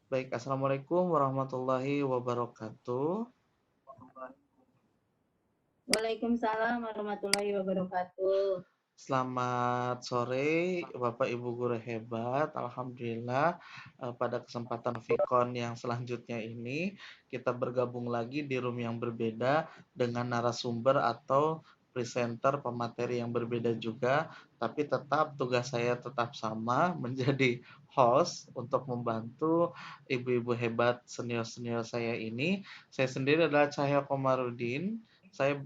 Baik, assalamualaikum warahmatullahi wabarakatuh. Waalaikumsalam warahmatullahi wabarakatuh. Selamat sore, Bapak Ibu guru hebat. Alhamdulillah, pada kesempatan Vicon yang selanjutnya ini kita bergabung lagi di room yang berbeda dengan narasumber atau presenter pemateri yang berbeda juga, tapi tetap tugas saya tetap sama menjadi host untuk membantu ibu-ibu hebat senior-senior saya ini. Saya sendiri adalah Cahya Komarudin. Saya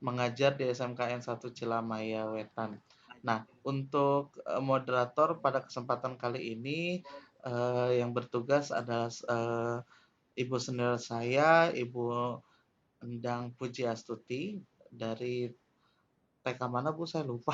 mengajar di SMKN 1 Cilamaya Wetan. Nah, untuk moderator pada kesempatan kali ini yang bertugas adalah ibu senior saya, Ibu Endang Puji Astuti dari TK mana Bu? Saya lupa.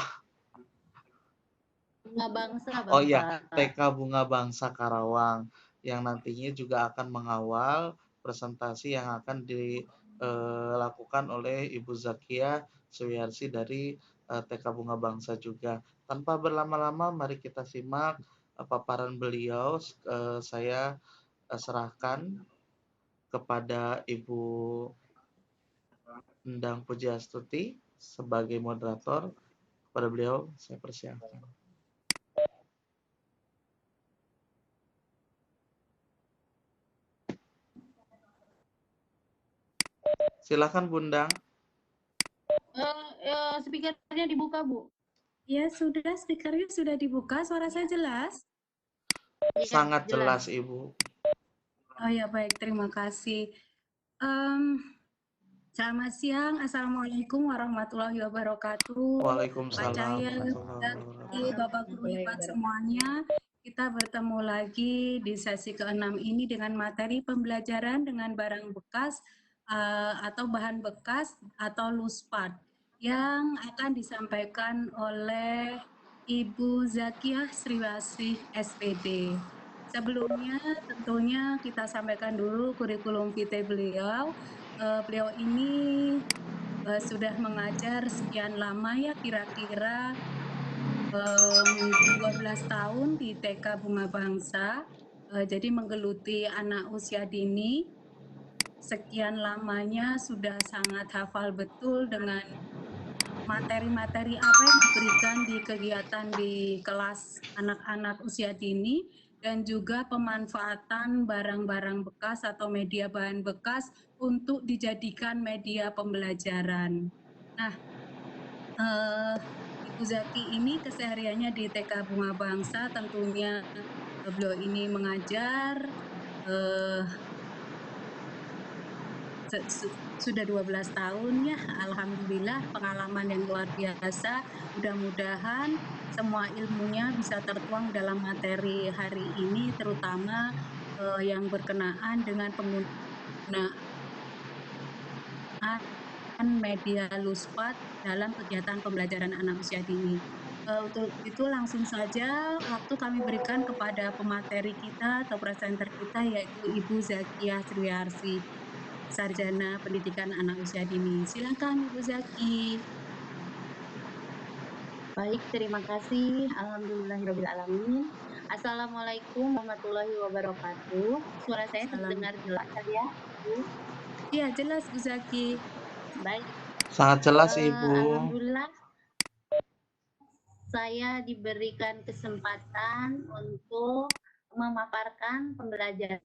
Bunga Bangsa, Oh iya, Bapak. TK Bunga Bangsa Karawang yang nantinya juga akan mengawal presentasi yang akan dilakukan oleh Ibu Zakia Suyarsi dari TK Bunga Bangsa juga. Tanpa berlama-lama, mari kita simak paparan beliau. Saya serahkan kepada Ibu Endang Pujiastuti sebagai moderator. Kepada beliau, saya persilakan. Silakan Bundang. Speakernya dibuka, Bu. Ya, sudah, speakernya sudah dibuka. Suara saya jelas? Ya, Sangat jelas, Ibu. Oh ya, baik. Terima kasih. Selamat siang. Assalamualaikum warahmatullahi wabarakatuh. Pak Cahya, Bapak Guru hebat semuanya. Kita bertemu lagi di sesi ke-6 ini dengan materi pembelajaran dengan barang bekas atau bahan bekas atau LUSPAD yang akan disampaikan oleh Ibu Zakiah Sriwasih SPD. Sebelumnya tentunya kita sampaikan dulu kurikulum vitae beliau. Beliau ini sudah mengajar sekian lama ya, kira-kira 12 tahun di TK Bunga Bangsa, jadi menggeluti anak usia dini. Sekian lamanya sudah sangat hafal betul dengan materi-materi apa yang diberikan di kegiatan di kelas anak-anak usia dini dan juga pemanfaatan barang-barang bekas atau media bahan bekas untuk dijadikan media pembelajaran. Nah, Ibu Zaki ini kesehariannya di TK Bunga Bangsa, tentunya beliau ini mengajar sudah 12 tahun ya, alhamdulillah pengalaman yang luar biasa. Mudah-mudahan semua ilmunya bisa tertuang dalam materi hari ini, terutama yang berkenaan dengan penggunaan media LUSPAD dalam kegiatan pembelajaran anak usia dini. Untuk itu langsung saja waktu kami berikan kepada pemateri kita atau presenter kita, yaitu Ibu Zakiah Sriwasih, Sarjana Pendidikan Anak Usia Dini. Silakan Ibu Zaki. Baik, terima kasih. Alhamdulillahirrahmanirrahim. Assalamualaikum warahmatullahi wabarakatuh. Suara saya terdengar jelas ya, Bu? Iya, jelas Bu Zaki. Baik. Sangat jelas, Ibu. Alhamdulillah saya diberikan kesempatan untuk memaparkan pembelajaran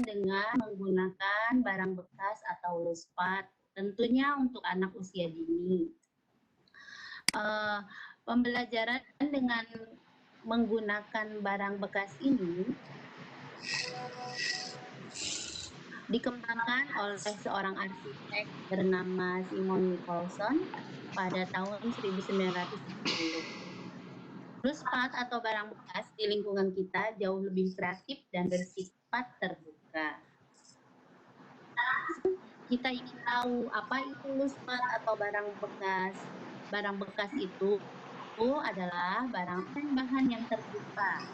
dengan menggunakan barang bekas atau LUSPAD, tentunya untuk anak usia dini. Pembelajaran dengan menggunakan barang bekas ini dikembangkan oleh seorang arsitek bernama Simon Nicholson pada tahun 1970. LUSPAD atau barang bekas di lingkungan kita jauh lebih kreatif dan bersifat terbuka. Kita ingin tahu apa itu LUSPAD atau barang bekas. Barang bekas itu adalah bahan yang terbuka,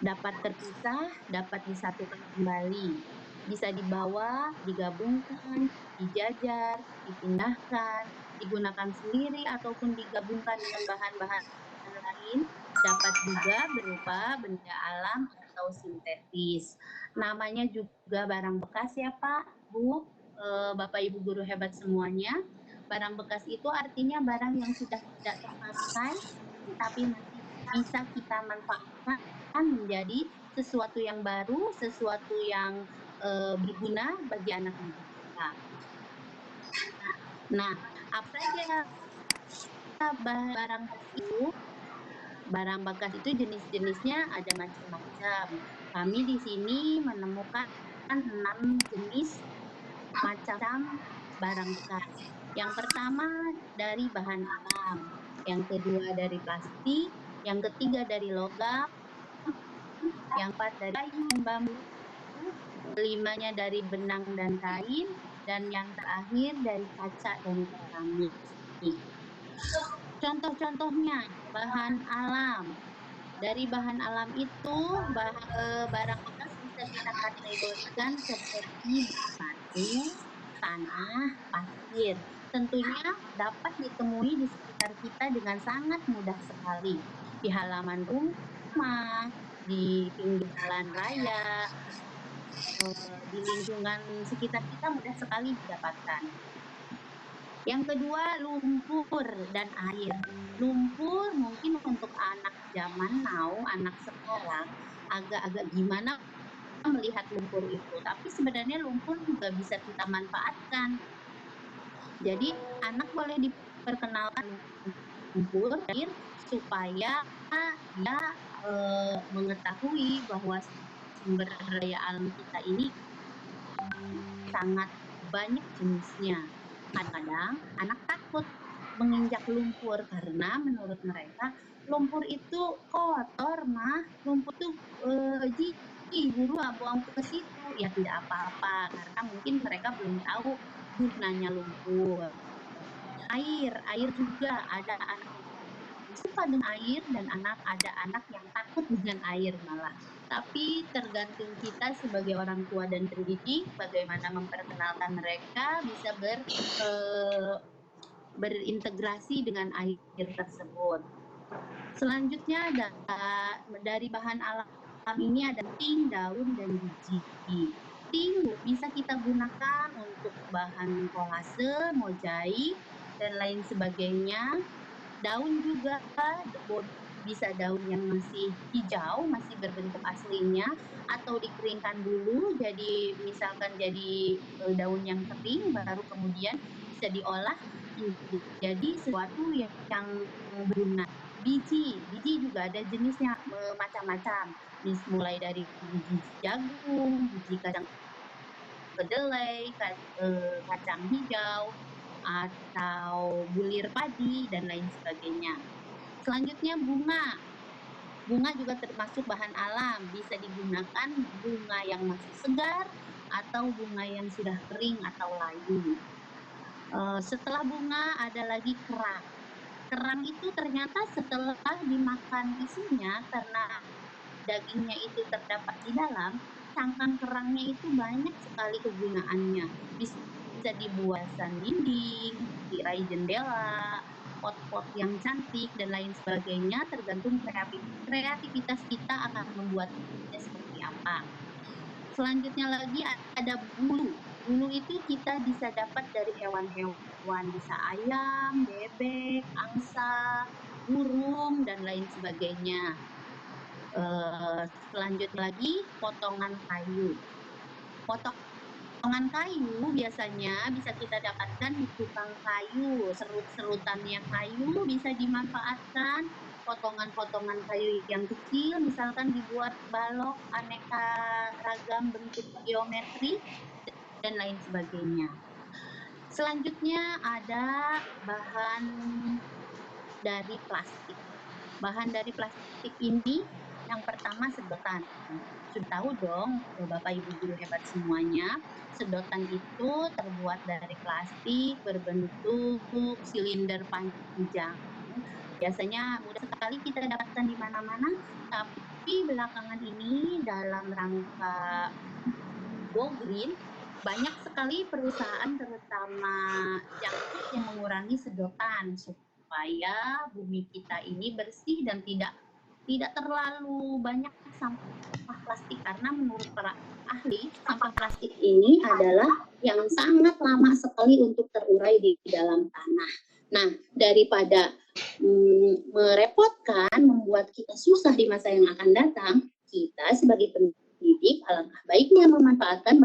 dapat terpisah, dapat disatukan kembali, bisa dibawa, digabungkan, dijajar, dipindahkan, digunakan sendiri ataupun digabungkan dengan bahan-bahan lain Dapat juga berupa benda alam atau sintetis. Namanya juga barang bekas ya Pak, Bu, Bapak Ibu guru hebat semuanya. Barang bekas itu artinya barang yang sudah tidak terpakai tapi masih bisa kita manfaatkan menjadi sesuatu yang baru, sesuatu yang berguna bagi anak didik kita. Nah, apa saja barang bekas itu? Barang bekas itu jenis-jenisnya ada macam-macam. Kami di sini menemukan 6 jenis macam barang bekas. Yang pertama dari bahan alam, yang kedua dari plastik, yang ketiga dari logam, yang keempat dari kayu dan bambu, kelimanya dari benang dan kain, dan yang terakhir dari kaca dan keramik. Contoh-contohnya bahan alam. Dari bahan alam itu barang bekas bisa kita kategorikan seperti batu, tanah, pasir. Tentunya dapat ditemui di sekitar kita dengan sangat mudah sekali. Di halaman rumah, di pinggir jalan raya, di lingkungan sekitar kita mudah sekali didapatkan. Yang kedua, lumpur dan air. Lumpur mungkin untuk anak zaman now, anak sekarang, agak-agak gimana melihat lumpur itu. Tapi sebenarnya lumpur juga bisa kita manfaatkan. Jadi anak boleh diperkenalkan lumpur air supaya dia mengetahui bahwa sumber daya alam kita ini sangat banyak jenisnya. Kadang-kadang anak takut menginjak lumpur karena menurut mereka lumpur itu kotor, mah. Lumpur itu jijik, guru buang ke situ. Ya tidak apa-apa karena mungkin mereka belum tahu gunanya lumpur. Air juga ada anak yang suka dengan air dan ada anak yang takut dengan air malah. Tapi tergantung kita sebagai orang tua dan pendidik bagaimana memperkenalkan mereka bisa berintegrasi dengan air tersebut. Selanjutnya dari bahan alam ini ada ting, daun, dan biji. Ting bisa kita gunakan untuk bahan kolase, mozaik, dan lain sebagainya. Daun juga bisa daun yang masih hijau, masih berbentuk aslinya, atau dikeringkan dulu jadi misalkan jadi daun yang kering baru kemudian bisa diolah jadi sesuatu yang berguna. Biji juga ada jenisnya macam-macam, mulai dari biji jagung, biji kacang kedelai, kacang hijau, atau bulir padi, dan lain sebagainya. Selanjutnya bunga. Bunga juga termasuk bahan alam, bisa digunakan bunga yang masih segar atau bunga yang sudah kering atau layu. Setelah bunga ada lagi kerang. Kerang itu ternyata setelah dimakan isinya karena dagingnya itu terdapat di dalam, cangkang kerangnya itu banyak sekali kegunaannya. Bisa dibuat dinding, tirai jendela, pot-pot yang cantik, dan lain sebagainya, tergantung kreativitas kita akan membuatnya seperti apa. Selanjutnya lagi ada bulu. Bulu itu kita bisa dapat dari hewan-hewan, bisa ayam, bebek, angsa, burung, dan lain sebagainya. Selanjutnya lagi potongan kayu. Potongan kayu biasanya bisa kita dapatkan di tukang kayu. Serut-serutannya kayu bisa dimanfaatkan. Potongan-potongan kayu yang kecil misalkan dibuat balok aneka ragam bentuk geometri dan lain sebagainya. Selanjutnya ada bahan dari plastik. Bahan dari plastik ini yang pertama sedotan. Sudah tahu dong Bapak Ibu guru hebat semuanya, sedotan itu terbuat dari plastik berbentuk silinder panjang. Biasanya mudah sekali kita dapatkan di mana-mana, tapi belakangan ini dalam rangka Go Green, banyak sekali perusahaan terutama yang mengurangi sedotan supaya bumi kita ini bersih dan tidak tidak terlalu banyak sampah plastik, karena menurut para ahli sampah plastik ini adalah yang sangat lama sekali untuk terurai di dalam tanah. Nah, daripada merepotkan, membuat kita susah di masa yang akan datang, kita sebagai pendidik alangkah baiknya memanfaatkan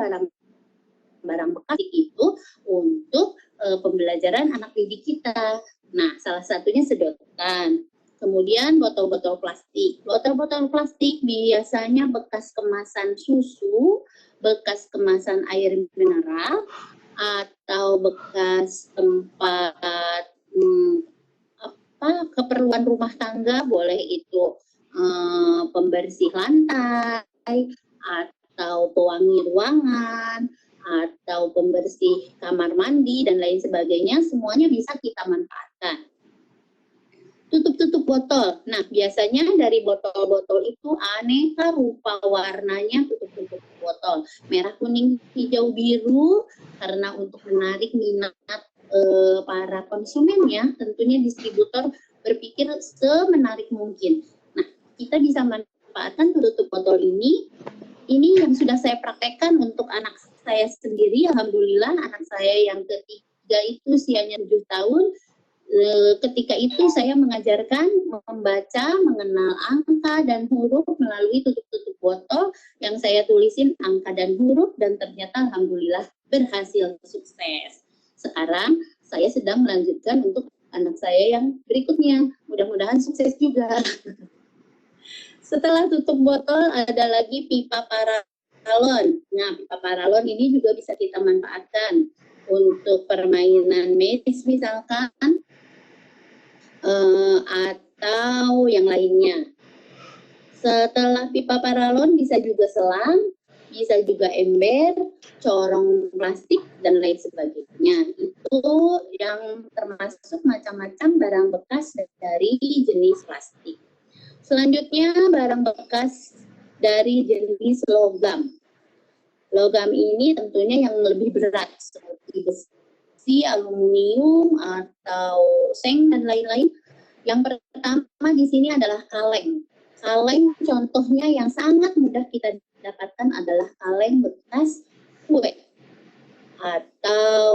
barang bekas itu untuk pembelajaran anak didik kita. Nah, salah satunya sedotan. Kemudian botol-botol plastik. Botol-botol plastik biasanya bekas kemasan susu, bekas kemasan air mineral, atau bekas tempat keperluan rumah tangga, boleh itu pembersih lantai, atau pewangi ruangan, atau pembersih kamar mandi, dan lain sebagainya, semuanya bisa kita manfaatkan. Tutup-tutup botol. Nah, biasanya dari botol-botol itu aneka rupa warnanya tutup-tutup botol. Merah, kuning, hijau, biru, karena untuk menarik minat para konsumennya, tentunya distributor berpikir semenarik mungkin. Nah, kita bisa manfaatkan tutup botol ini yang sudah saya praktekkan untuk anak saya sendiri. Alhamdulillah, anak saya yang ketiga itu usianya 7 tahun. Ketika itu saya mengajarkan membaca, mengenal angka dan huruf melalui tutup-tutup botol yang saya tulisin angka dan huruf, dan ternyata alhamdulillah berhasil, sukses. Sekarang saya sedang melanjutkan untuk anak saya yang berikutnya, mudah-mudahan sukses juga. Setelah tutup botol ada lagi pipa paralon. Nah, pipa paralon ini juga bisa kita manfaatkan untuk permainan medis misalkan, atau yang lainnya. Setelah pipa paralon bisa juga selang, bisa juga ember, corong plastik, dan lain sebagainya. Itu yang termasuk macam-macam barang bekas dari jenis plastik. Selanjutnya barang bekas dari jenis logam. Logam ini tentunya yang lebih berat seperti besi, aluminium, atau seng, dan lain-lain. Yang pertama di sini adalah kaleng. Kaleng contohnya yang sangat mudah kita dapatkan adalah kaleng bekas kue atau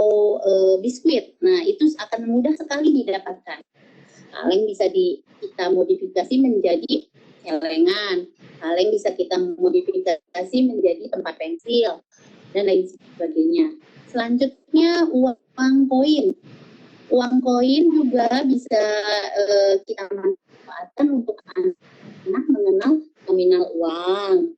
biskuit. Nah, itu akan mudah sekali didapatkan. Kaleng bisa kita modifikasi menjadi celengan. Kaleng bisa kita modifikasi menjadi tempat pensil, dan lain sebagainya. Selanjutnya uang koin. Uang koin juga bisa kita manfaatkan untuk anak mengenal nominal uang.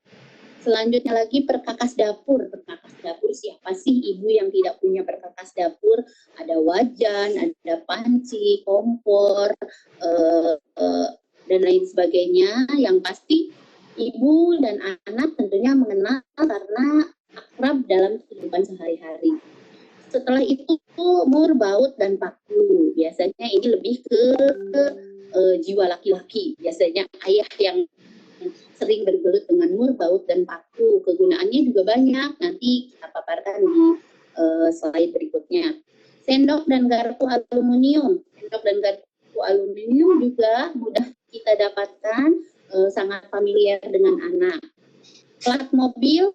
Selanjutnya lagi perkakas dapur. Perkakas dapur, siapa sih ibu yang tidak punya perkakas dapur? Ada wajan, ada panci, kompor, dan lain sebagainya. Yang pasti ibu dan anak tentunya mengenal karena akrab dalam kehidupan sehari-hari. Setelah itu mur, baut, dan paku. Biasanya ini lebih ke jiwa laki-laki. Biasanya ayah yang sering bergelut dengan mur, baut, dan paku. Kegunaannya juga banyak. Nanti kita paparkan di slide berikutnya. Sendok dan garpu aluminium. Sendok dan garpu aluminium juga mudah kita dapatkan, sangat familiar dengan anak. Plat mobil,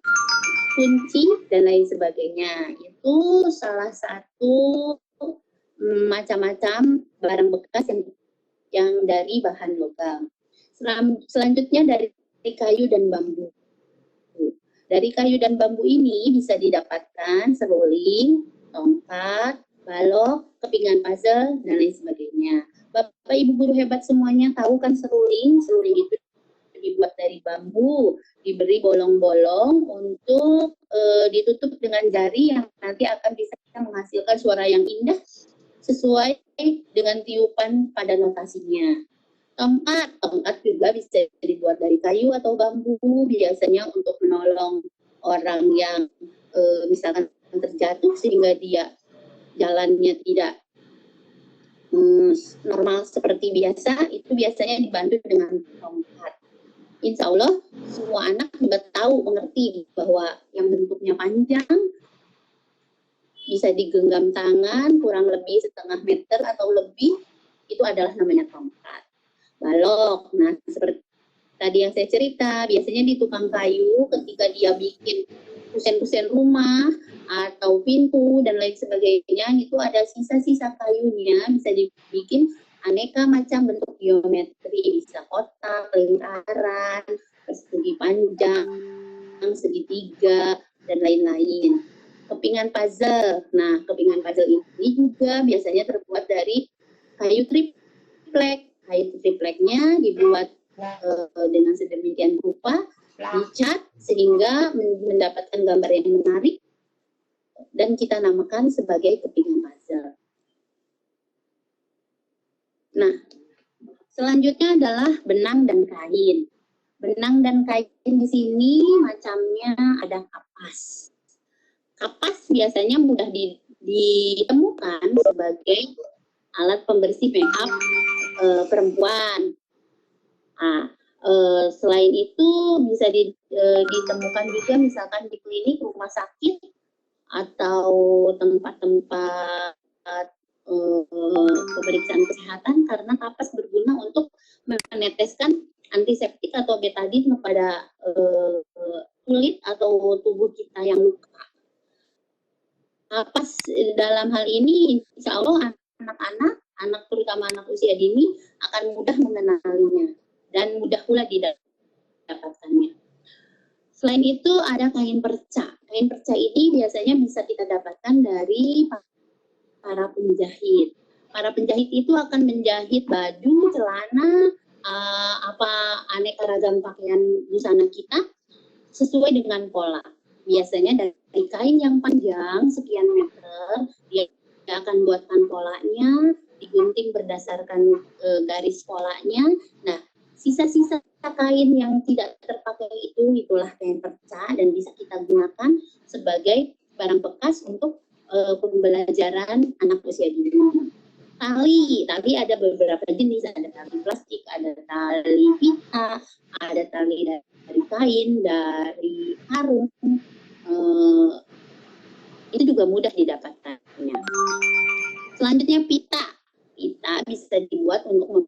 kunci, dan lain sebagainya. Itu salah satu macam-macam barang bekas yang dari bahan logam. Selanjutnya dari kayu dan bambu. Dari kayu dan bambu ini bisa didapatkan seruling, tongkat, balok, kepingan puzzle, dan lain sebagainya. Bapak Ibu guru hebat semuanya tahu kan seruling? Seruling itu dibuat dari bambu, diberi bolong-bolong untuk ditutup dengan jari yang nanti akan bisa menghasilkan suara yang indah sesuai dengan tiupan pada notasinya. Tongkat juga bisa dibuat dari kayu atau bambu, biasanya untuk menolong orang yang misalkan terjatuh sehingga dia jalannya tidak normal seperti biasa, itu biasanya dibantu dengan tongkat. Insya Allah semua anak juga tahu, mengerti bahwa yang bentuknya panjang bisa digenggam tangan kurang lebih setengah meter atau lebih, itu adalah namanya tongkat. Balok, nah seperti tadi yang saya cerita, biasanya di tukang kayu ketika dia bikin kusen-kusen rumah atau pintu dan lain sebagainya, itu ada sisa-sisa kayunya, bisa dibikin aneka macam bentuk geometri, bisa kotak, lingkaran, persegi panjang, segitiga, dan lain-lain. Kepingan puzzle. Nah, kepingan puzzle ini juga biasanya terbuat dari kayu triplek. Kayu tripleknya dibuat dengan sedemikian rupa, dicat sehingga mendapatkan gambar yang menarik dan kita namakan sebagai kepingan puzzle. Nah, selanjutnya adalah benang dan kain. Benang dan kain di sini macamnya ada kapas. Kapas biasanya mudah ditemukan sebagai alat pembersih make-up perempuan. Nah, selain itu bisa ditemukan juga misalkan di klinik, rumah sakit, atau tempat-tempat pemeriksaan kesehatan, karena kapas berguna untuk meneteskan antiseptik atau betadin kepada kulit atau tubuh kita yang luka. Kapas dalam hal ini insya Allah anak terutama anak usia dini akan mudah mengenalinya dan mudah pula didapatkannya. Selain itu ada kain perca. Kain perca ini biasanya bisa kita dapatkan dari para penjahit. Para penjahit itu akan menjahit baju, celana, aneka ragam pakaian busana kita sesuai dengan pola. Biasanya dari kain yang panjang sekian meter, dia akan buatkan polanya, digunting berdasarkan garis polanya. Nah, sisa-sisa kain yang tidak terpakai itulah kain perca dan bisa kita gunakan sebagai barang bekas untuk pembelajaran anak usia dini. Tali ada beberapa jenis, ada tali plastik, ada tali pita, ada tali dari kain, dari karung. Itu juga mudah didapatkannya. Selanjutnya pita bisa dibuat untuk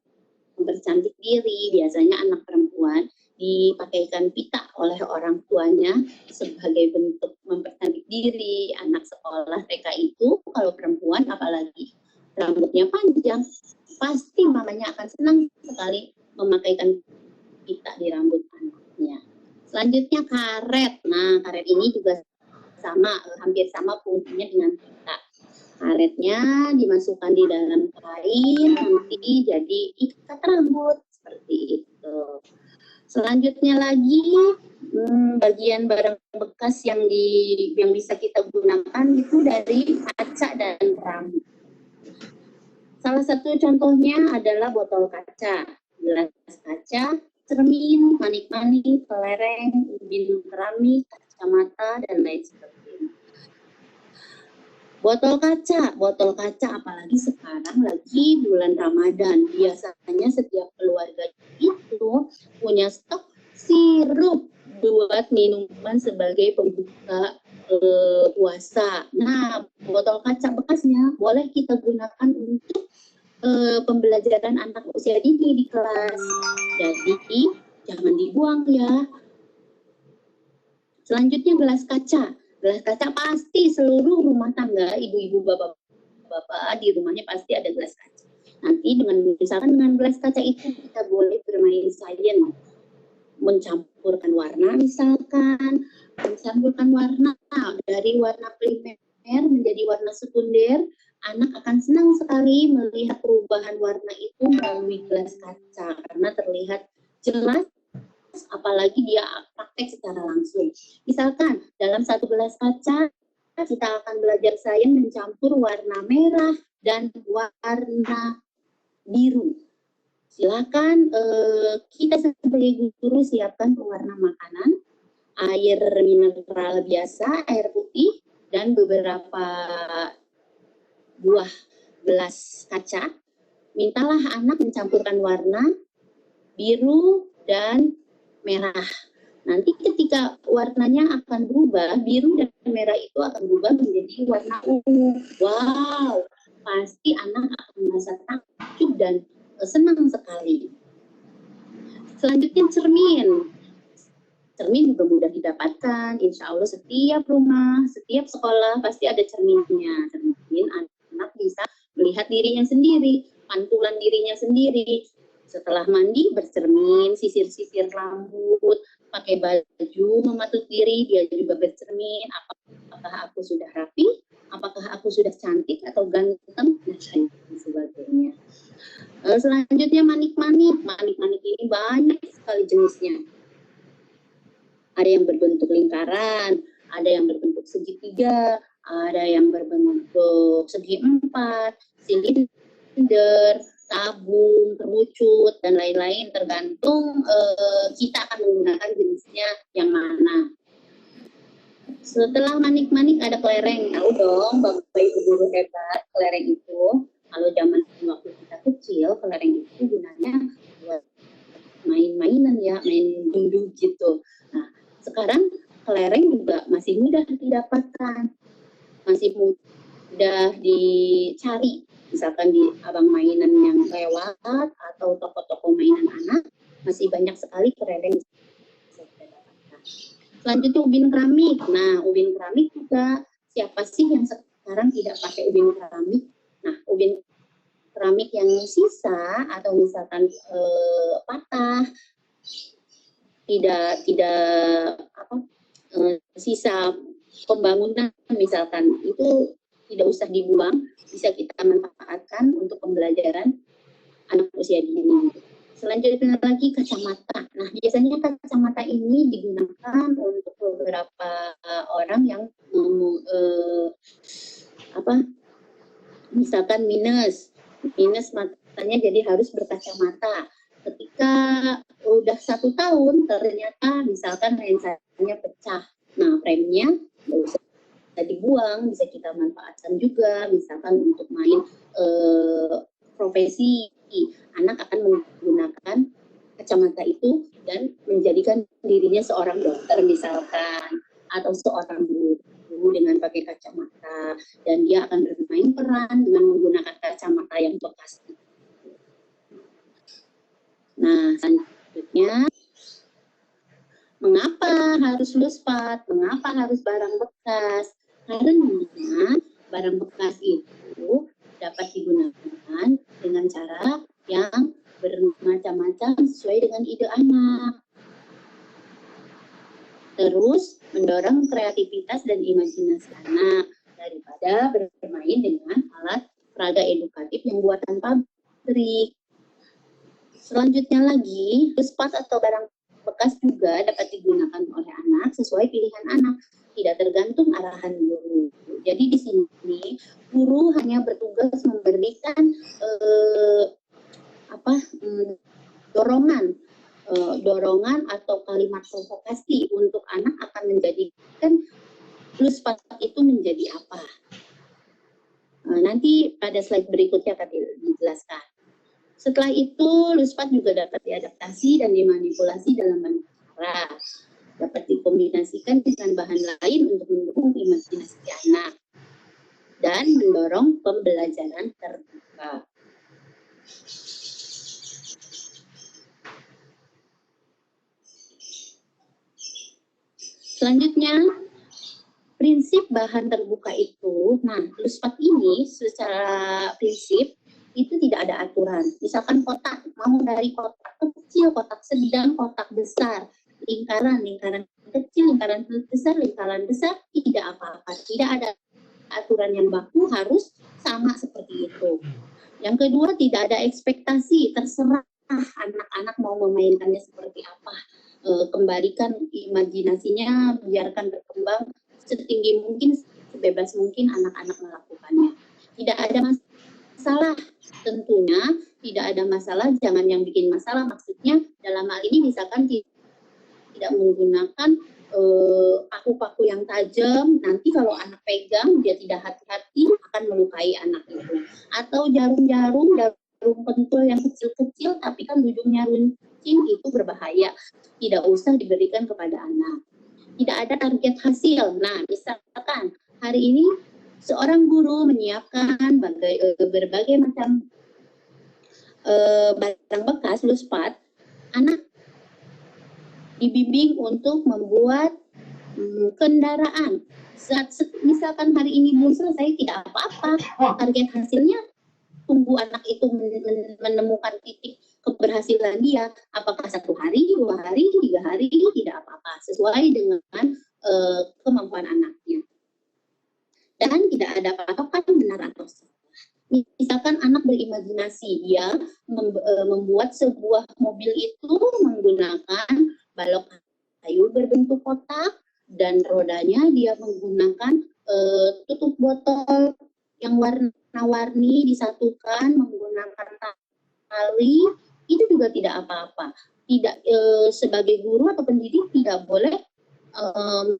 mempercantik diri. Biasanya anak perempuan dipakaikan pita oleh orang tuanya sebagai bentuk mempercantik diri. Anak sekolah TK itu kalau perempuan apalagi rambutnya panjang, pasti mamanya akan senang sekali memakaikan pita di rambut anaknya. Selanjutnya karet. Nah, karet ini juga hampir sama fungsinya dengan pita. Karetnya dimasukkan di dalam kain, nanti jadi ikat rambut seperti itu. Selanjutnya lagi bagian barang bekas yang bisa kita gunakan itu dari kaca dan keramik. Salah satu contohnya adalah botol kaca, gelas kaca, cermin, manik-manik, kelereng, ubin keramik, kacamata, dan lain sebagainya. Botol kaca apalagi sekarang lagi bulan Ramadan. Biasanya setiap keluarga itu punya stok sirup buat minuman sebagai pembuka puasa. Nah, botol kaca bekasnya boleh kita gunakan untuk pembelajaran anak usia dini di kelas. Jadi jangan dibuang ya. Selanjutnya gelas kaca. Gelas kaca pasti seluruh rumah tangga, ibu-ibu, bapak-bapak di rumahnya pasti ada gelas kaca. Nanti misalkan dengan gelas kaca itu kita boleh bermain sains, mencampurkan warna misalkan, mencampurkan warna dari warna primer menjadi warna sekunder. Anak akan senang sekali melihat perubahan warna itu melalui gelas kaca karena terlihat jelas, apalagi dia praktek secara langsung. Misalkan dalam satu gelas kaca kita akan belajar sains mencampur warna merah dan warna biru. Silakan kita sebagai guru siapkan pewarna makanan, air mineral biasa, air putih, dan beberapa buah gelas kaca. Mintalah anak mencampurkan warna biru dan merah. Nanti ketika warnanya akan berubah, biru dan merah itu akan berubah menjadi warna ungu. Wow, pasti anak akan merasa takjub dan senang sekali. Selanjutnya cermin. Cermin juga mudah didapatkan. Insya Allah setiap rumah, setiap sekolah pasti ada cerminnya. Cermin anak bisa melihat dirinya sendiri, pantulan dirinya sendiri. Setelah mandi bercermin, sisir-sisir rambut, pakai baju mematut diri, dia juga bercermin. Apakah aku sudah rapi? Apakah aku sudah cantik atau ganteng? Dan sebagainya. Selanjutnya manik-manik. Manik-manik ini banyak sekali jenisnya. Ada yang berbentuk lingkaran, ada yang berbentuk segitiga, ada yang berbentuk segi empat, silinder, tabung, kerucut, dan lain-lain, tergantung kita akan menggunakan jenisnya yang mana. Setelah manik-manik ada kelereng. Tahu dong Bapak Ibu guru hebat, kelereng itu kalau zaman waktu kita kecil, kelereng itu gunanya buat main-mainan ya, main duduk gitu. Nah, sekarang kelereng juga masih mudah didapatkan, masih mudah dicari. Misalkan di abang mainan yang lewat atau toko-toko mainan anak, masih banyak sekali kelereng bisa kita dapatkan. Selanjutnya ubin keramik. Nah, ubin keramik juga siapa sih yang sekarang tidak pakai ubin keramik? Nah, ubin keramik yang sisa atau misalkan patah, tidak sisa pembangunan misalkan, itu tidak usah dibuang, bisa kita manfaatkan untuk pembelajaran anak usia dini. Selanjutnya lagi kacamata. Nah, biasanya kacamata ini digunakan untuk beberapa orang yang misalkan minus matanya, jadi harus berkacamata. Ketika udah 1 tahun ternyata misalkan lensanya pecah, nah frame-nya nggak usah dibuang, bisa kita manfaatkan juga, misalkan untuk main profesi, anak akan menggunakan kacamata itu dan menjadikan dirinya seorang dokter misalkan, atau seorang guru dengan pakai kacamata, dan dia akan bermain peran dengan menggunakan kacamata yang bekas. Nah, selanjutnya, mengapa harus luspat? Mengapa harus barang bekas? Karena barang bekas itu dapat digunakan dengan cara yang bermacam-macam sesuai dengan ide anak. Terus mendorong kreativitas dan imajinasi anak daripada bermain dengan alat peraga edukatif yang buatan pabrik. Selanjutnya lagi, luspat atau barang bekas juga dapat digunakan oleh anak sesuai pilihan anak, tidak tergantung arahan guru. Jadi di sini guru hanya bertugas memberikan dorongan atau kalimat provokasi untuk anak akan menjadikan luspat itu menjadi apa. Nanti pada slide berikutnya akan dijelaskan. Setelah itu, luspat juga dapat diadaptasi dan dimanipulasi dalam banyak cara. Dapat dikombinasikan dengan bahan lain untuk mendukung imajinasi anak dan mendorong pembelajaran terbuka. Selanjutnya, prinsip bahan terbuka itu, nah luspat ini secara prinsip itu tidak ada aturan. Misalkan kotak, mau dari kotak kecil, kotak sedang, kotak besar, lingkaran kecil, lingkaran besar, tidak apa-apa. Tidak ada aturan yang baku, harus sama seperti itu. Yang kedua, tidak ada ekspektasi, terserah anak-anak mau memainkannya seperti apa. Kembalikan imajinasinya, biarkan berkembang setinggi mungkin, sebebas mungkin anak-anak melakukannya. Tidak ada masalah, tentunya tidak ada masalah, jangan yang bikin masalah, maksudnya dalam hal ini misalkan tidak menggunakan paku-paku yang tajam, nanti kalau anak pegang dia tidak hati-hati akan melukai anak itu. Atau jarum pentul yang kecil-kecil tapi kan ujungnya runcing, itu berbahaya, tidak usah diberikan kepada anak. Tidak ada target hasil. Nah, misalkan hari ini seorang guru menyiapkan berbagai macam barang bekas luspat, anak dibimbing untuk membuat kendaraan. Misalkan hari ini belum selesai, tidak apa-apa. Target hasilnya tunggu anak itu menemukan titik keberhasilan dia. Apakah 1 hari, 2 hari, 3 hari, tidak apa-apa. Sesuai dengan kemampuan anaknya. Dan tidak ada patokan benar atau salah. Misalkan anak berimajinasi, dia membuat sebuah mobil itu menggunakan balok kayu berbentuk kotak, dan rodanya dia menggunakan tutup botol yang warna-warni disatukan menggunakan tali, itu juga tidak apa-apa. Tidak sebagai guru atau pendidik tidak boleh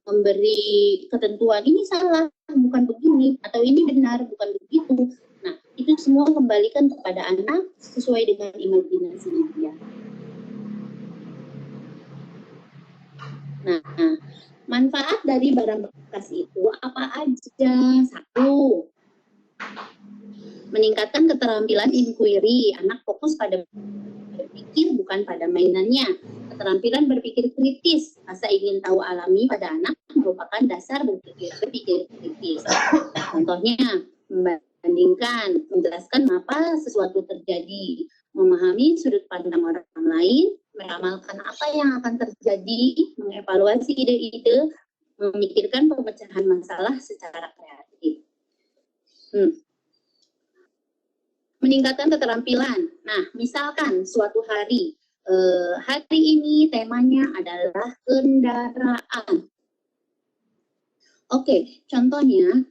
memberi ketentuan ini salah, bukan begini, atau ini benar, bukan begitu. Nah, itu semua kembalikan kepada anak sesuai dengan imajinasi dia. Nah, manfaat dari barang bekas itu apa aja? 1, meningkatkan keterampilan inquiry. Anak fokus pada berpikir, bukan pada mainannya. Keterampilan berpikir kritis, rasa ingin tahu alami pada anak merupakan dasar berpikir kritis. Contohnya, membandingkan, menjelaskan mengapa sesuatu terjadi, memahami sudut pandang orang lain, meramalkan apa yang akan terjadi, mengevaluasi ide-ide, memikirkan pemecahan masalah secara kreatif. Meningkatkan keterampilan. Nah, misalkan suatu hari ini temanya adalah kendaraan. Oke, contohnya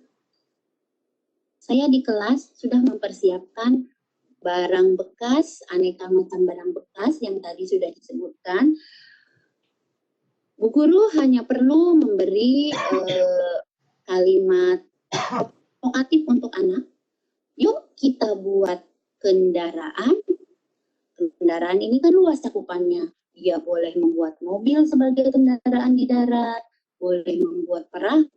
saya di kelas sudah mempersiapkan barang bekas, aneka macam barang bekas yang tadi sudah disebutkan. Bu guru hanya perlu memberi kalimat provokatif untuk anak. Yuk kita buat kendaraan. Kendaraan ini kan luas cakupannya. Dia boleh membuat mobil sebagai kendaraan di darat, boleh membuat perahu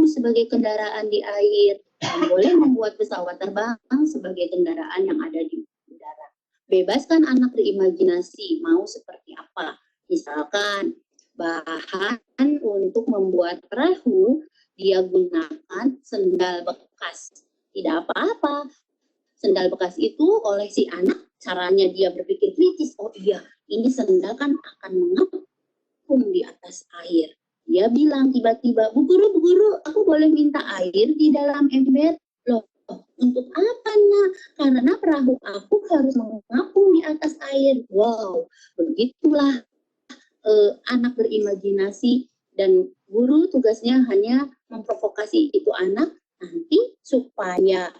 sebagai kendaraan di air, dan boleh membuat pesawat terbang sebagai kendaraan yang ada di udara. Bebaskan anak berimajinasi, mau seperti apa. Misalkan bahan untuk membuat perahu, dia gunakan sendal bekas. Tidak apa-apa. Sendal bekas itu oleh si anak, caranya dia berpikir kritis. Oh iya, ini sendal kan akan mengapung di atas air. Dia bilang tiba-tiba, Bu guru, aku boleh minta air di dalam ember? Loh, untuk apa nak? Karena perahu aku harus mengapung di atas air. Wow, begitulah anak berimajinasi, dan guru tugasnya hanya memprovokasi itu anak. Nanti supaya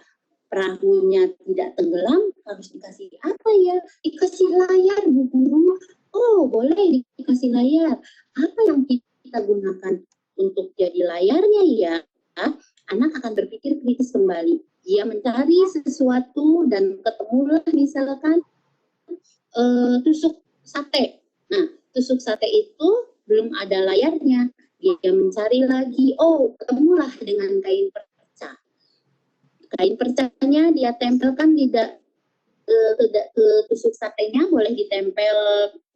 perahunya tidak tenggelam, harus dikasih apa ya? Dikasih layar, Bu guru. Oh, boleh dikasih layar. Apa yang kita gunakan untuk jadi layarnya ya? Anak akan berpikir kritis kembali. Dia mencari sesuatu dan ketemulah misalkan tusuk sate. Nah, tusuk sate itu belum ada layarnya. Dia mencari lagi. Oh, ketemulah dengan kain perca. Kain percanya dia tempelkan tidak ke tusuk satenya, boleh ditempel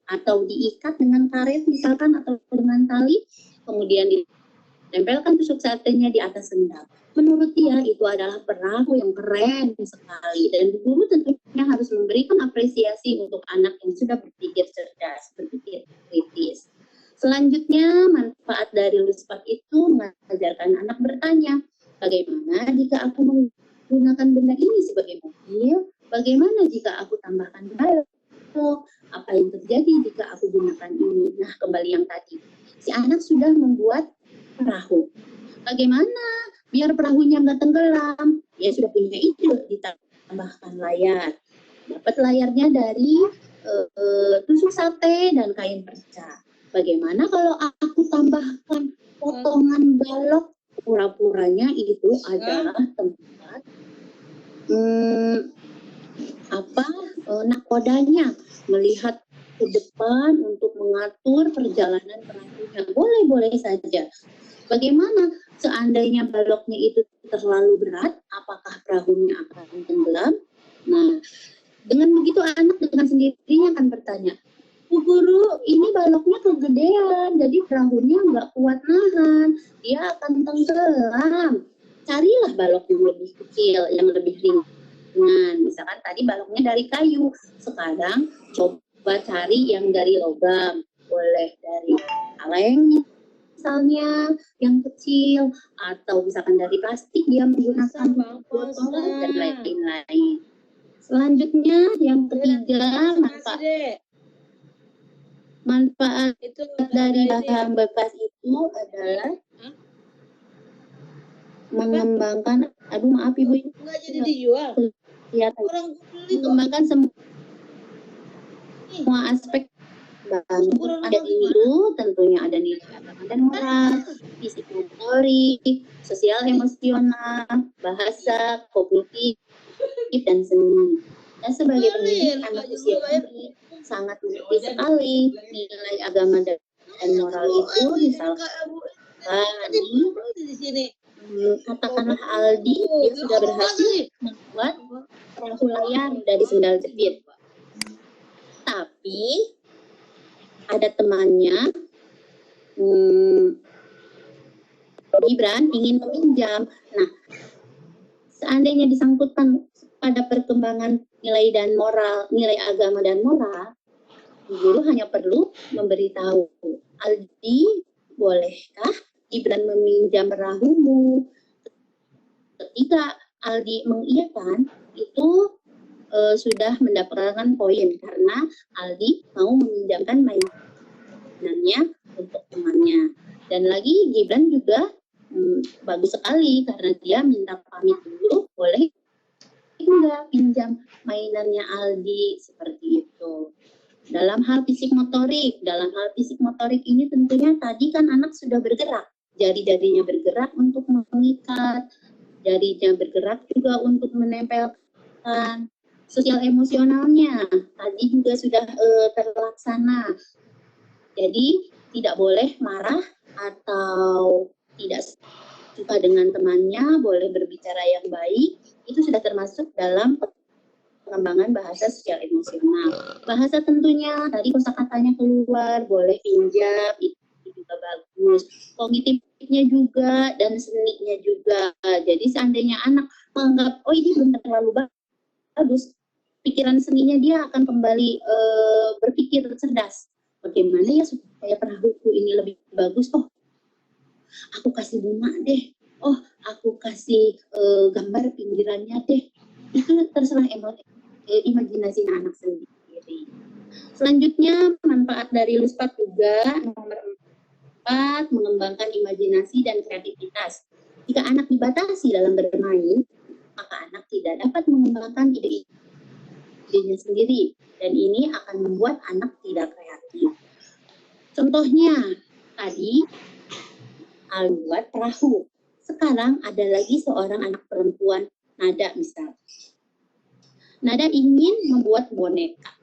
atau diikat dengan karet misalkan atau dengan tali, kemudian ditempelkan tusuk satenya di atas sendal. Menurut dia itu adalah perahu yang keren sekali, dan guru tentunya harus memberikan apresiasi untuk anak yang sudah berpikir cerdas, berpikir kritis. Selanjutnya, manfaat dari Luspat itu mengajarkan anak bertanya, bagaimana jika aku menggunakan benda ini sebagai mobil? Bagaimana jika aku tambahkan balok? Apa yang terjadi jika aku gunakan ini? Nah, kembali yang tadi. Si anak sudah membuat perahu. Bagaimana biar perahunya nggak tenggelam? Dia sudah punya ide, ditambahkan layar. Dapat layarnya dari tusuk sate dan kain perca. Bagaimana kalau aku tambahkan potongan balok? Pura-puranya itu adalah tempat nakodanya, melihat ke depan untuk mengatur perjalanan perahunya. Boleh-boleh saja. Bagaimana seandainya baloknya itu terlalu berat, apakah perahunya akan tenggelam? Nah, dengan begitu anak dengan sendirinya akan bertanya, Bu Guru, ini baloknya kegedean, jadi perahunya nggak kuat nahan, dia akan tenggelam. Carilah balok yang lebih kecil, yang lebih ringan. Misalkan tadi baloknya dari kayu, sekarang coba cari yang dari logam. Boleh dari kaleng misalnya, yang kecil, atau misalkan dari plastik, dia menggunakan botol dan lain-lain. Selanjutnya, yang ketiga, manfaat dari bahan bekas itu adalah mengembangkan, aduh maaf Ibu, nggak jadi dijual. Ya, mengembangkan semua aspek bahan ada itu, tentunya ada nilai agama dan moral, fisik motorik, sosial emosional, bahasa, kognitif, dan seni. Dan sebagai pendidik anak usia dini sangat mengerti sekali nilai agama dan moral itu. Misalkan katakanlah Aldi, dia sudah berhasil membuat perahu layar dari sendal jepit, tapi ada temannya, Gibran ingin meminjam. Nah, seandainya disangkutkan pada perkembangan nilai dan moral, nilai agama dan moral, guru hanya perlu memberitahu, Aldi, bolehkah Gibran meminjam perahumu? Ketika Aldi mengiyakan, itu sudah mendapatkan poin karena Aldi mau meminjamkan mainannya untuk temannya. Dan lagi Gibran juga bagus sekali karena dia minta pamit dulu, boleh enggak pinjam mainannya Aldi, seperti itu. Dalam hal fisik motorik ini tentunya tadi kan anak sudah bergerak, jari-jarinya bergerak untuk mengikat, jarinya bergerak juga untuk menempelkan. Sosial emosionalnya tadi juga sudah terlaksana. Jadi tidak boleh marah atau tidak suka dengan temannya, boleh berbicara yang baik, itu sudah termasuk dalam pengembangan bahasa sosial emosional. Bahasa tentunya tadi kosakatanya keluar, boleh pinjam, itu juga bagus. Kognitifnya juga dan seninya juga. Jadi seandainya anak menganggap, oh ini belum terlalu bagus, pikiran seninya dia akan kembali berpikir cerdas. Bagaimana ya supaya perahuku ini lebih bagus? Oh, aku kasih bunga deh. Oh, aku kasih gambar pinggirannya deh. Itu terserah imajinasi anak sendiri. Selanjutnya, manfaat dari Luspat juga nomor 4, mengembangkan imajinasi dan kreativitas. Jika anak dibatasi dalam bermain, maka anak tidak dapat mengembangkan ide-idenya sendiri, dan ini akan membuat anak tidak kreatif. Contohnya, tadi buat perahu. Sekarang ada lagi seorang anak perempuan, Nada misal. Nada ingin membuat boneka.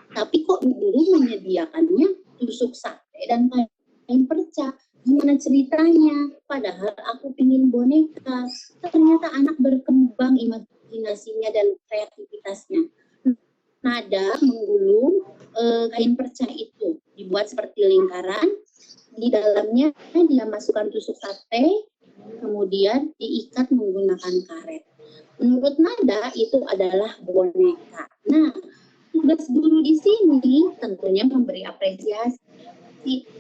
Tapi kok guru menyediakannya tusuk sate dan kain perca? Gimana ceritanya? Padahal aku ingin boneka. Ternyata anak berkembang imajinasinya dan kreativitasnya. Nada menggulung kain perca itu, dibuat seperti lingkaran. Di dalamnya dia masukkan tusuk sate, kemudian diikat menggunakan karet. Menurut Nada itu adalah boneka. Nah, tugas guru di sini tentunya memberi apresiasi.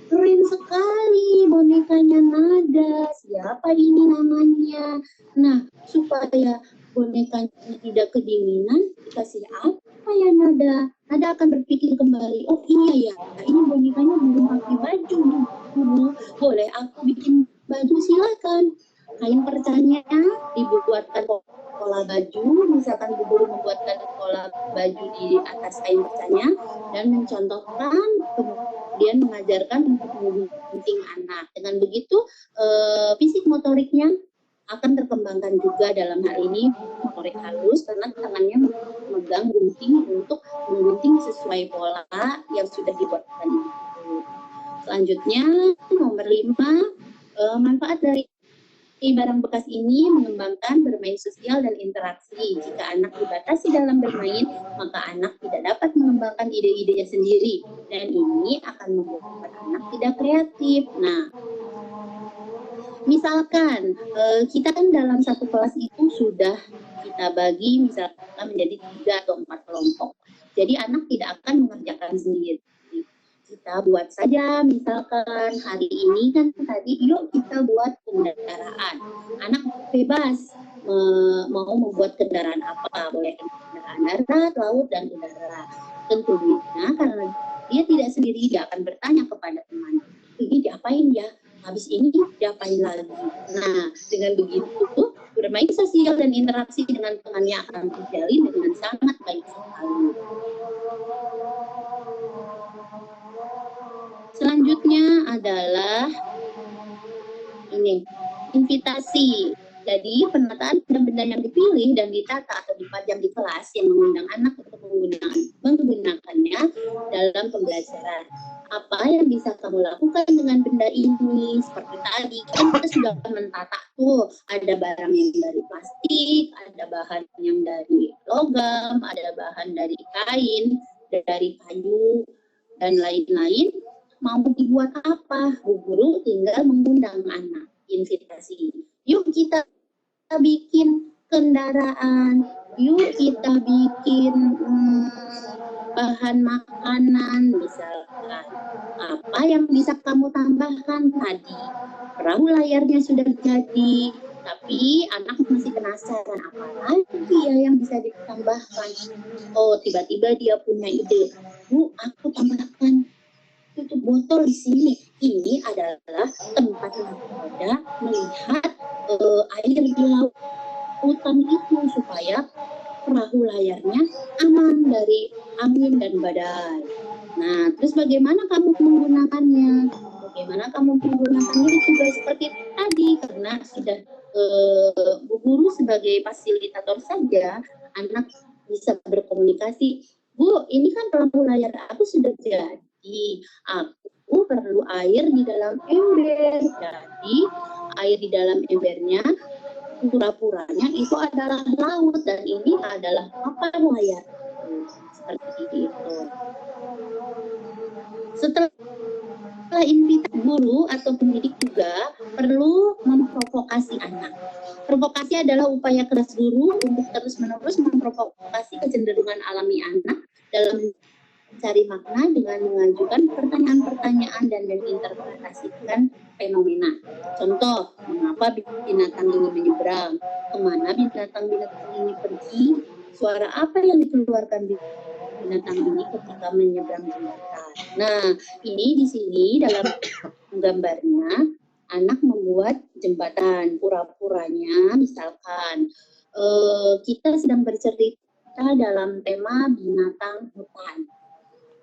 Keren sekali bonekanya Nada. Siapa ini namanya? Nah, supaya bonekanya tidak kedinginan, dikasih apa ya Nada? Nada akan berpikir kembali, oh iya ya, ini bonekanya belum pakai baju. Boleh aku bikin baju, silakan. Kain percanya dibuatkan pola baju, misalkan guru membuatkan pola baju di atas kain percanya dan mencontohkan, kemudian mengajarkan untuk menggunting anak. Dengan begitu fisik motoriknya akan terkembangkan juga, dalam hal ini motorik halus karena tangannya memegang gunting untuk menggunting sesuai pola yang sudah dibuatkan itu. Selanjutnya nomor 5, manfaat dari Barang bekas ini mengembangkan bermain sosial dan interaksi. Jika anak dibatasi dalam bermain, maka anak tidak dapat mengembangkan ide-idenya sendiri. Dan ini akan membuat anak tidak kreatif. Nah, misalkan kita kan dalam satu kelas itu sudah kita bagi misalkan menjadi 3 atau 4 kelompok. Jadi anak tidak akan mengerjakan sendiri. Kita buat saja misalkan hari ini kan tadi yuk kita buat kendaraan. Anak bebas mau membuat kendaraan apa, boleh kendaraan darat, laut, dan udara. Tentunya karena dia tidak sendiri, dia akan bertanya kepada teman, ini diapain ya? Habis ini diapain lagi? Nah, dengan begitu bermain sosial dan interaksi dengan temannya akan terjalin dengan sangat baik sekali. Selanjutnya adalah ini, invitasi. Jadi penataan benda-benda yang dipilih dan ditata atau dipajang di kelas yang mengundang anak untuk menggunakannya dalam pembelajaran. Apa yang bisa kamu lakukan dengan benda ini? Seperti tadi, kan kita sudah mentata tuh, ada barang yang dari plastik, ada bahan yang dari logam, ada bahan dari kain, dari kayu, dan lain-lain. Mau dibuat apa? Bu guru tinggal mengundang anak, invitasi. Yuk kita bikin kendaraan, yuk kita bikin bahan makanan, misalkan. Apa yang bisa kamu tambahkan tadi? Perahu layarnya sudah jadi, tapi anak masih penasaran, apa lagi ya yang bisa ditambahkan? Oh, tiba-tiba dia punya ide. Bu, aku tambahkan tutup botol di sini. Ini adalah tempat nakoda melihat air di lautan itu supaya perahu layarnya aman dari angin dan badai. Nah, terus bagaimana kamu menggunakannya? Bagaimana kamu menggunakannya juga seperti tadi, karena sudah Bu Guru sebagai fasilitator saja, anak bisa berkomunikasi. Bu, ini kan perahu layar aku sudah jadi. Aku perlu air di dalam ember. Jadi air di dalam embernya pura-puranya itu adalah laut dan ini adalah papan layar. Seperti itu. Setelah invitasi, guru atau pendidik juga perlu memprovokasi anak. Provokasi adalah upaya keras guru untuk terus-menerus memprovokasi kecenderungan alami anak dalam mencari makna dengan mengajukan pertanyaan-pertanyaan dan menginterpretasikan fenomena. Contoh, mengapa binatang ini menyeberang? Kemana binatang ini pergi? Suara apa yang dikeluarkan binatang ini ketika menyeberang jembatan? Nah, ini di sini dalam gambarnya anak membuat jembatan. Pura-puranya misalkan kita sedang bercerita dalam tema binatang hutan.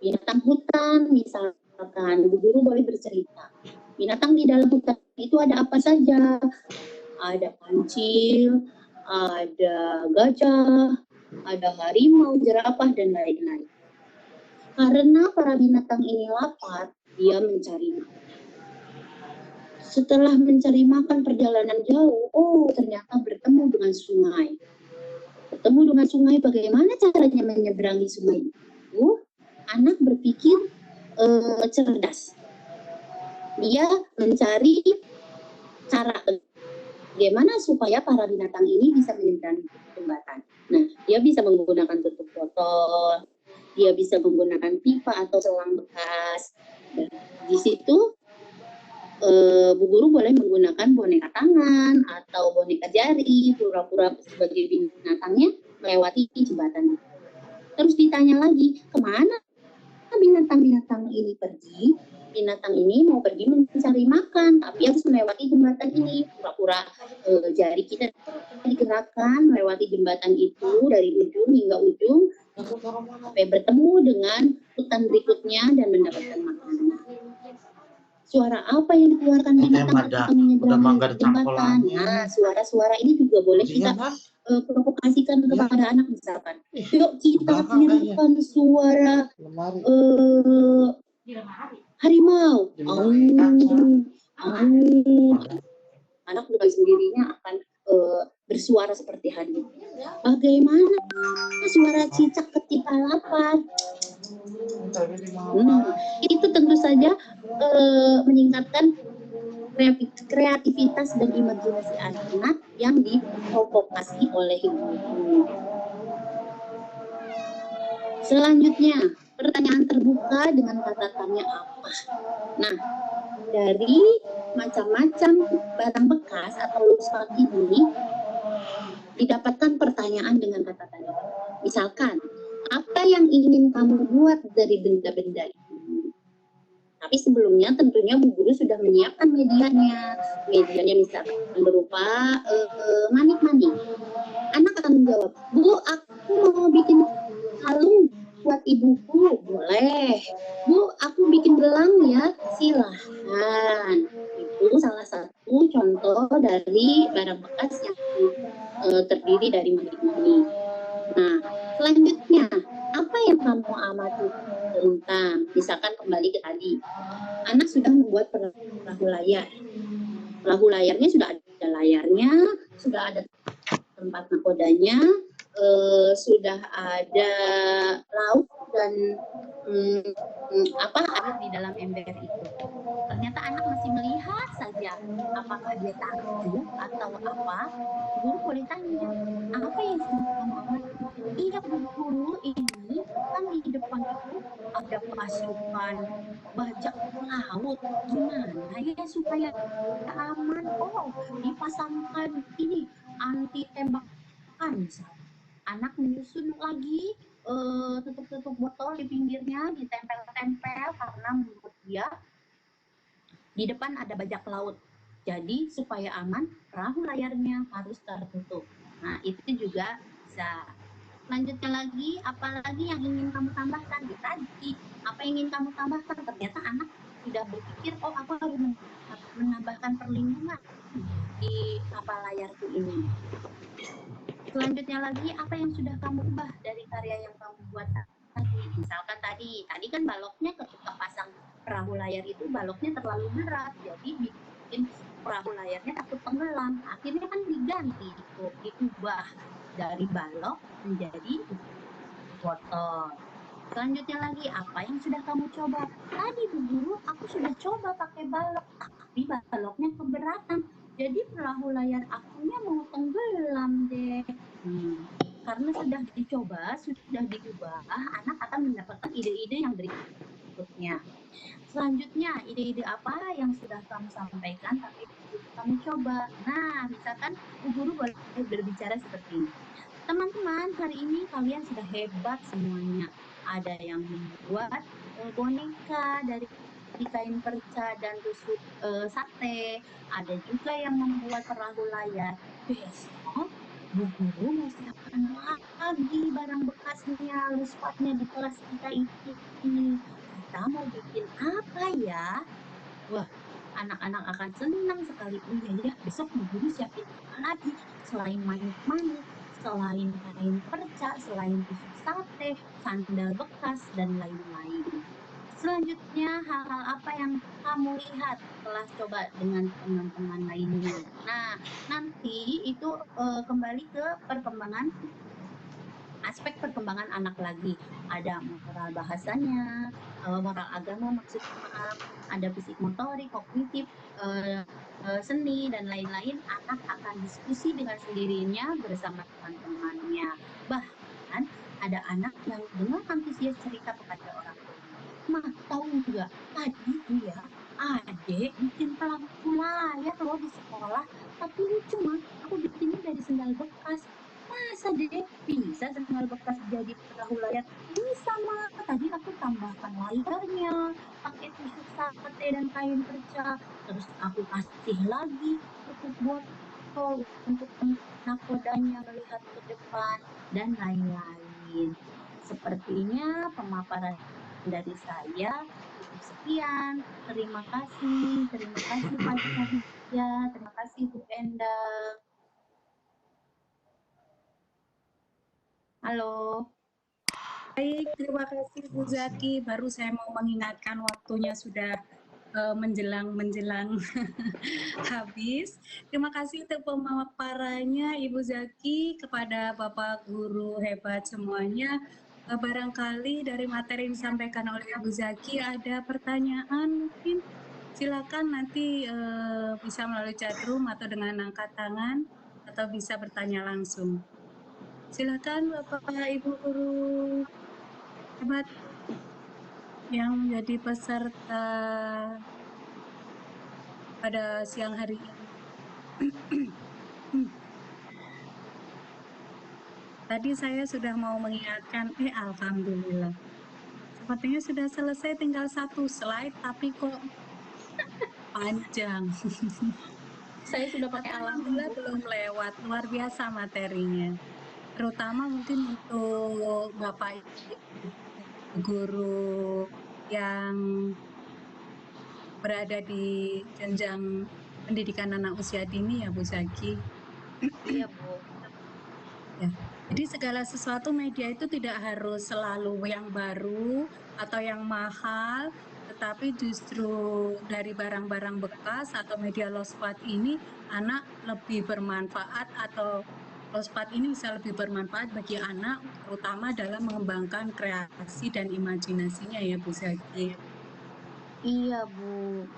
Binatang hutan, misalkan, Bu Guru boleh bercerita. Binatang di dalam hutan itu ada apa saja? Ada kancil, ada gajah, ada harimau, jerapah, dan lain-lain. Karena para binatang ini lapar, dia mencari makan. Setelah mencari makan perjalanan jauh, ternyata bertemu dengan sungai. Bertemu dengan sungai, bagaimana caranya menyeberangi sungai itu? Anak berpikir cerdas. Dia mencari cara bagaimana supaya para binatang ini bisa menyeberangi jembatan. Nah, dia bisa menggunakan tutup botol, dia bisa menggunakan pipa atau selang bekas. Dan di situ Bu Guru boleh menggunakan boneka tangan atau boneka jari, pura-pura sebagai binatangnya melewati jembatan. Terus ditanya lagi, kemana binatang-binatang ini pergi? Binatang ini mau pergi mencari makan, tapi harus melewati jembatan ini. Pura-pura jari kita digerakkan melewati jembatan itu dari ujung hingga ujung sampai bertemu dengan hutan berikutnya dan mendapatkan makanan. Suara apa yang dikeluarkan binatang ketika menyeberangi jembatan? Nah, suara-suara ini juga boleh kita provokasikan kepada anak misalkan. Yuk kita tirukan suara harimau. anak dengan sendirinya akan bersuara seperti harimau. Bagaimana suara cicak ketika lapar? Itu tentu saja meningkatkan kreativitas dan imajinasi anak yang diprovokasi oleh ibu. Selanjutnya, pertanyaan terbuka dengan kata tanya apa? Nah, dari macam-macam barang bekas atau luspat ini didapatkan pertanyaan dengan kata tanya. Misalkan, apa yang ingin kamu buat dari benda-benda itu? Tapi sebelumnya tentunya Bu Guru sudah menyiapkan medianya. Medianya misalkan berupa manik-manik. Anak akan menjawab, Bu, aku mau bikin kalung buat ibuku. Boleh. Bu, aku bikin gelang ya. Silahkan. Itu salah satu contoh dari barang bekas yang terdiri dari manik-manik. Nah, selanjutnya, apa yang kamu amati tentang, misalkan kembali ke tadi, anak sudah membuat perahu layar. Perahu layarnya sudah ada layarnya, sudah ada tempat nakodanya, sudah ada laut dan air di dalam ember itu. Ternyata anak masih melihat saja, apakah dia takjub atau apa. Guru boleh tanya, apa yang sudah kamu amati? Iya Bu Guru, ini kan di depan itu ada pasukan bajak laut. Gimana ya supaya aman? Oh, dipasangkan ini anti tembakan misalnya. Anak menyusun lagi tutup-tutup botol di pinggirnya, ditempel-tempel karena menurut dia di depan ada bajak laut. Jadi supaya aman, perahu layarnya harus tertutup. Nah, itu juga bisa. Selanjutnya lagi, apalagi yang ingin kamu tambahkan di tadi? Apa yang ingin kamu tambahkan? Ternyata anak sudah berpikir, oh aku harus menambahkan perlindungan di kapal layarku ini. Selanjutnya lagi, apa yang sudah kamu ubah dari karya yang kamu buat tadi? Misalkan tadi kan baloknya ketika pasang perahu layar itu baloknya terlalu berat, jadi bikin perahu layarnya takut tenggelam. Akhirnya kan diganti, diubah dari balok menjadi botol. Selanjutnya lagi, apa yang sudah kamu coba? Tadi Bu Guru, aku sudah coba pakai balok, tapi baloknya keberatan. Jadi perahu layar akunya mau tenggelam deh. Karena sudah dicoba, sudah diubah, anak akan mendapatkan ide-ide yang berikutnya. Selanjutnya, ide-ide apa yang sudah kamu sampaikan tapi kamu coba? Nah, misalkan Bu Guru boleh berbicara seperti ini. Teman-teman, hari ini kalian sudah hebat semuanya. Ada yang membuat boneka dari kain perca dan tusuk sate. Ada juga yang membuat perahu layar. Besok, Bu Guru mau siapkan lagi barang bekasnya, luspatnya di kelas kita ini. Kita mau bikin apa ya? Wah, anak-anak akan senang sekali. Oh iya ya, besok Bu Guru siapin apa lagi? Selain manik-manik, selain kain perca, selain tusuk sate, sandal bekas, dan lain-lain. Selanjutnya, hal-hal apa yang kamu lihat setelah coba dengan teman-teman lainnya? Nah, nanti itu kembali ke aspek perkembangan anak lagi. Ada moral bahasanya, moral agama maksudnya maaf, ada fisik motorik, kognitif, seni, dan lain-lain. Anak akan diskusi dengan sendirinya bersama teman-temannya. Bahkan ada anak yang dengan antusias cerita kepada orang tuanya. Mah, tahu nggak? Tadi tuh ya, adek bikin pelampung layar loh di sekolah. Tapi lucu mah, aku bikinnya dari sendal bekas. Masa deh bisa sendal bekas jadi perahu layar? Bisa mah, tadi aku tambahkan layarnya, pakai tusuk sate dan kain perca. Terus aku kasih lagi tutup botol untuk nakodanya melihat ke depan dan lain-lain. Sepertinya pemaparan dari saya cukup sekian. Terima kasih Pak Cahya, terima kasih Bu Endang. Halo. Baik, terima kasih Bu Zaki. Baru saya mau mengingatkan waktunya sudah menjelang habis. Terima kasih untuk pemaparannya Ibu Zaki, kepada Bapak guru hebat semuanya. Barangkali dari materi yang disampaikan oleh Ibu Zaki ada pertanyaan mungkin, silakan nanti bisa melalui chat room atau dengan angkat tangan atau bisa bertanya langsung. Silakan Bapak Ibu guru hebat yang menjadi peserta pada siang hari ini. Tadi saya sudah mau mengingatkan, alhamdulillah. Sepertinya sudah selesai, tinggal 1 slide, tapi kok panjang. Saya sudah pakai Alhamdulillah belum lewat, luar biasa materinya. Terutama mungkin untuk Bapak guru yang berada di jenjang pendidikan anak usia dini ya Bu Zaki. Iya Bu. Ya. Jadi segala sesuatu media itu tidak harus selalu yang baru atau yang mahal, tetapi justru dari barang-barang bekas atau media low spot ini anak lebih bermanfaat, atau low spot ini bisa lebih bermanfaat bagi anak, terutama dalam mengembangkan kreasi dan imajinasinya ya Bu Zaki. Iya Bu.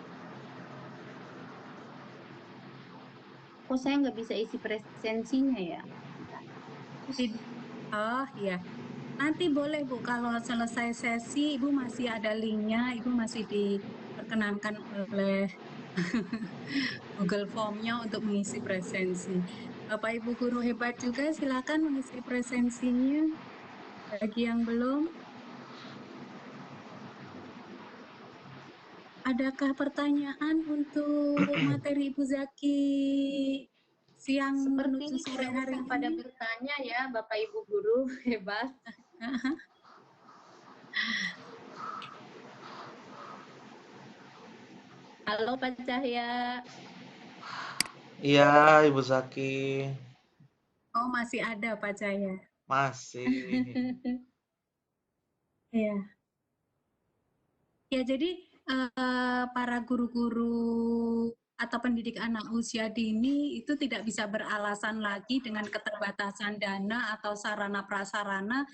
Kok saya nggak bisa isi presensinya ya? Oh ya, nanti boleh Bu, kalau selesai sesi Ibu masih ada linknya, Ibu masih diperkenankan oleh Google Form-nya untuk mengisi presensi. Bapak Ibu guru hebat juga silakan mengisi presensinya. Bagi yang belum, adakah pertanyaan untuk materi Ibu Zaki siang menuju sore hari ini? Pada bertanya ya Bapak Ibu guru hebat. Halo Pak Cahya. Iya, Ibu Zaki. Oh, masih ada Pak Cahya? Masih. Iya. Ya, jadi para guru-guru atau pendidik anak usia dini itu tidak bisa beralasan lagi dengan keterbatasan dana atau sarana prasarana,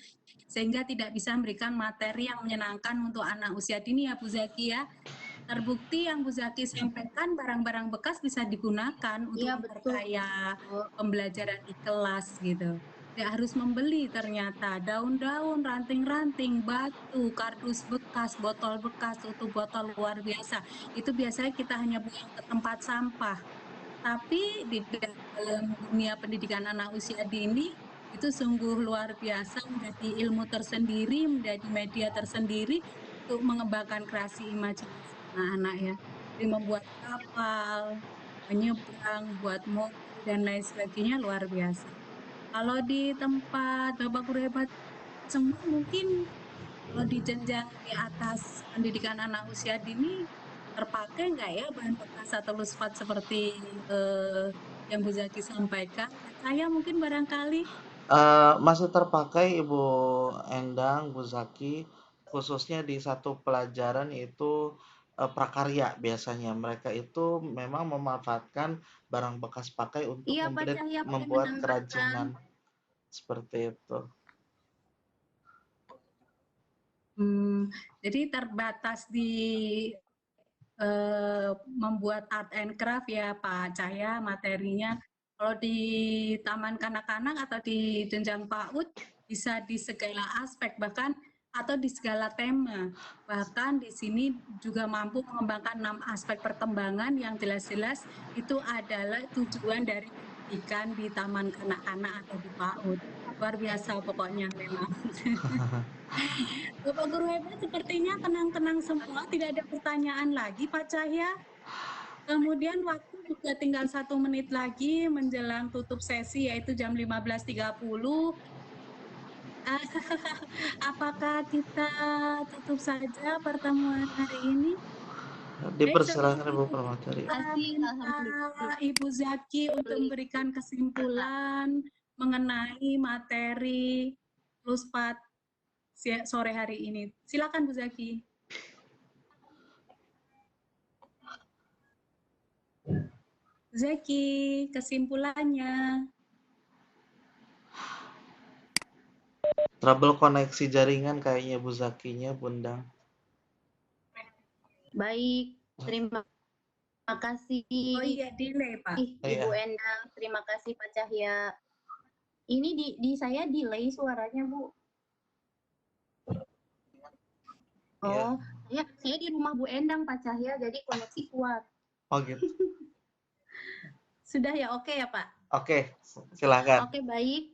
sehingga tidak bisa memberikan materi yang menyenangkan untuk anak usia dini ya Bu Zaki ya. Terbukti yang Bu Zaki sampaikan, barang-barang bekas bisa digunakan untuk memperkaya pembelajaran di kelas gitu. Tidak harus membeli, ternyata daun-daun, ranting-ranting, batu, kardus bekas, botol bekas, tutup botol luar biasa. Itu biasanya kita hanya buang ke tempat sampah. Tapi di dalam dunia pendidikan anak usia dini itu sungguh luar biasa, menjadi ilmu tersendiri, menjadi media tersendiri untuk mengembangkan kreasi imajinasi anak-anak ya. Jadi membuat kapal, menyeberang, buat mobil dan lain sebagainya, luar biasa. Kalau di tempat Bapak guru hebat semua, mungkin kalau di jenjang di atas pendidikan anak usia dini terpakai nggak ya bahan bekas atau luspat seperti yang Bu Zaki sampaikan? Saya mungkin barangkali Masih terpakai Ibu Endang, Bu Zaki, khususnya di satu pelajaran yaitu prakarya. Biasanya mereka itu memang memanfaatkan barang bekas pakai untuk membuat kerajinan seperti itu. Jadi terbatas di membuat art and craft ya Pak Cahya materinya. Kalau di taman kanak-kanak atau di jenjang PAUD bisa di segala aspek, bahkan atau di segala tema. Bahkan di sini juga mampu mengembangkan 6 aspek perkembangan yang jelas-jelas itu adalah tujuan dari pendidikan di taman kanak-kanak atau di PAUD. Luar biasa pokoknya memang. Bapak guru hebat sepertinya tenang-tenang semua, tidak ada pertanyaan lagi Pak Cahya. Kemudian waktu juga tinggal 1 menit lagi menjelang tutup sesi, yaitu jam 15.30. Apakah kita tutup saja pertemuan hari ini? Dipersilakan Ibu Permateri. Ibu Zaki untuk memberikan kesimpulan mengenai materi Luspat sore hari ini. Silakan Bu Zaki. Zaki, kesimpulannya. Trouble koneksi jaringan kayaknya Bu Zakinya, Bundang. Baik, terima kasih. Oh iya, delay Pak. Ibu Endang, terima kasih Pak Cahya. Ini di saya delay suaranya, Bu. Oh, saya di rumah Bu Endang Pak Cahya, jadi koneksi kuat. Oh gitu. Sudah ya, oke ya Pak? Oke, silakan. Oke, baik.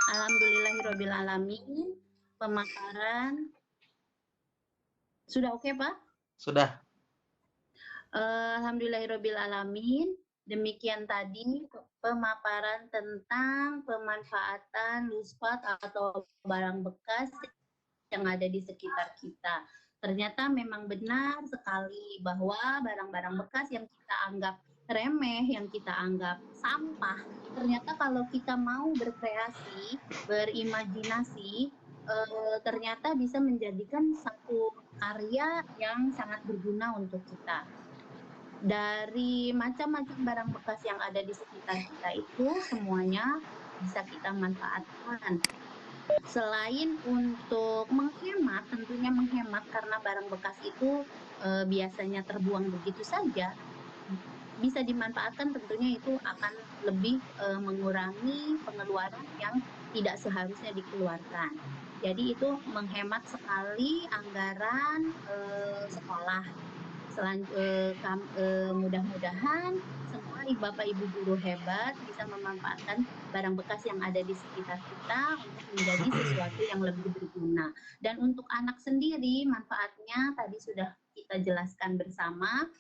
Alhamdulillahirrabbilalamin. Pemaparan. Sudah oke Pak? Sudah. Alhamdulillahirrabbilalamin. Demikian tadi pemaparan tentang pemanfaatan luspat atau barang bekas yang ada di sekitar kita. Ternyata memang benar sekali bahwa barang-barang bekas yang kita anggap remeh, yang kita anggap sampah, ternyata kalau kita mau berkreasi, berimajinasi, ternyata bisa menjadikan satu karya yang sangat berguna untuk kita. Dari macam-macam barang bekas yang ada di sekitar kita itu semuanya bisa kita manfaatkan. Selain untuk menghemat, tentunya menghemat karena barang bekas itu biasanya terbuang begitu saja, bisa dimanfaatkan tentunya itu akan lebih mengurangi pengeluaran yang tidak seharusnya dikeluarkan. Jadi itu menghemat sekali anggaran sekolah. Mudah-mudahan semua Bapak Ibu guru hebat bisa memanfaatkan barang bekas yang ada di sekitar kita untuk menjadi sesuatu yang lebih berguna. Dan untuk anak sendiri manfaatnya tadi sudah kita jelaskan bersama,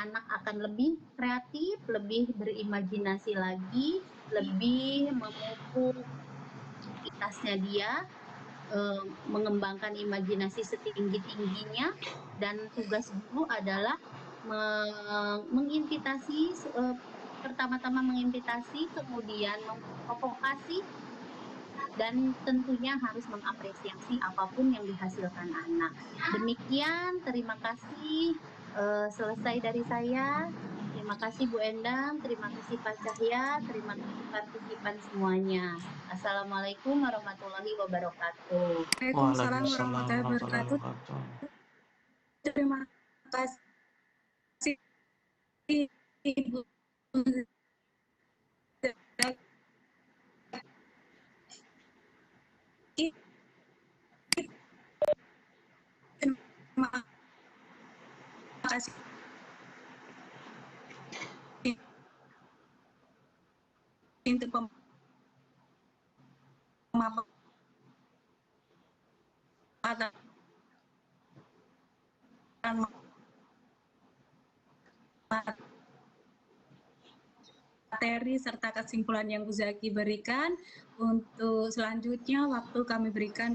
anak akan lebih kreatif, lebih berimajinasi lagi, lebih memupuk kreativitasnya dia, mengembangkan imajinasi setinggi-tingginya, dan tugas guru adalah menginvitasi, pertama-tama menginvitasi, kemudian memprovokasi, dan tentunya harus mengapresiasi apapun yang dihasilkan anak. Demikian, terima kasih. Selesai dari saya. Terima kasih Bu Endang, terima kasih Pak Cahya, terima kasih partisipan semuanya. Assalamualaikum warahmatullahi wabarakatuh. Waalaikumsalam warahmatullahi wabarakatuh. Terima kasih Ibu Zaki. Terima kasih untuk pemaparan materi serta kesimpulan yang Bu Zaki berikan. Untuk selanjutnya waktu kami berikan